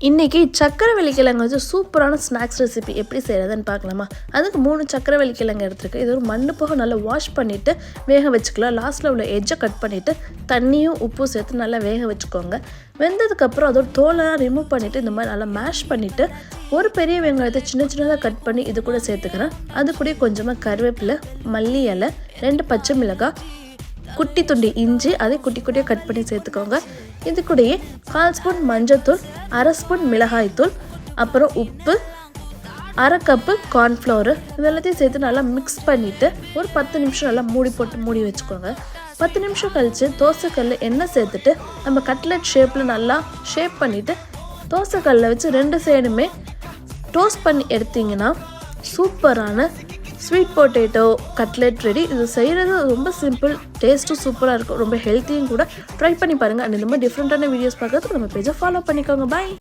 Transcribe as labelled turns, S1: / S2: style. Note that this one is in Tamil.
S1: இன்றைக்கி சக்கரவள்ளி கிழங்கு வச்சு சூப்பரான ஸ்நாக்ஸ் ரெசிபி எப்படி செய்கிறதுன்னு பார்க்கலாமா. அதுக்கு 3 சக்கரவள்ளி கிழங்கு எடுத்துருக்கு. இது ஒரு மண்ணு போக நல்லா வாஷ் பண்ணிவிட்டு வேக வச்சுக்கலாம். லாஸ்ட்டில் உள்ள எட்ஜை கட் பண்ணிவிட்டு தண்ணியும் உப்பும் சேர்த்து நல்லா வேக வச்சுக்கோங்க. வெந்ததுக்கப்புறம் அதோட தோலெல்லாம் ரிமூவ் பண்ணிவிட்டு இந்த மாதிரி நல்லா மேஷ் பண்ணிவிட்டு ஒரு பெரிய வெங்காயத்தை சின்ன சின்னதாக கட் பண்ணி இது கூட சேர்த்துக்கிறேன். அது கூட கொஞ்சமாக கருவேப்பிலை, மல்லி இலை, 2 பச்சை மிளகாய், குட்டி துண்டி இஞ்சி அதை குட்டி குட்டியாக கட் பண்ணி சேர்த்துக்கோங்க. இது கூடயே 1/4 ஸ்பூன் மஞ்சள்தூள், 1/2 ஸ்பூன் மிளகாய்த்தூள், அப்புறம் உப்பு, 1/2 கப்பு கார்ன்ஃப்ளவரு இதெல்லாத்தையும் சேர்த்து நல்லா மிக்ஸ் பண்ணிவிட்டு ஒரு 10 நிமிஷம் நல்லா மூடி வச்சுக்கோங்க. 10 நிமிஷம் கழித்து தோசைக்கல்லில் எண்ணெய் சேர்த்துட்டு நம்ம கட்லெட் ஷேப்பில் நல்லா ஷேப் பண்ணிவிட்டு தோசைக்கல்லில் வச்சு 2 சைடுமே டோஸ்ட் பண்ணி எடுத்திங்கன்னா சூப்பரான ஸ்வீட் பொட்டேட்டோ கட்லெட் ரெடி. இது செய்கிறது ரொம்ப சிம்பிள், டேஸ்ட்டும் சூப்பராக இருக்கும், ரொம்ப ஹெல்த்தியும் கூட. ட்ரை பண்ணி பாருங்கள். அண்ட் இந்த மாதிரி டிஃப்ரெண்ட்டான வீடியோஸ் பார்க்கறதுக்கு நம்ம பேஜை ஃபாலோ பண்ணிக்கோங்க. பாய்.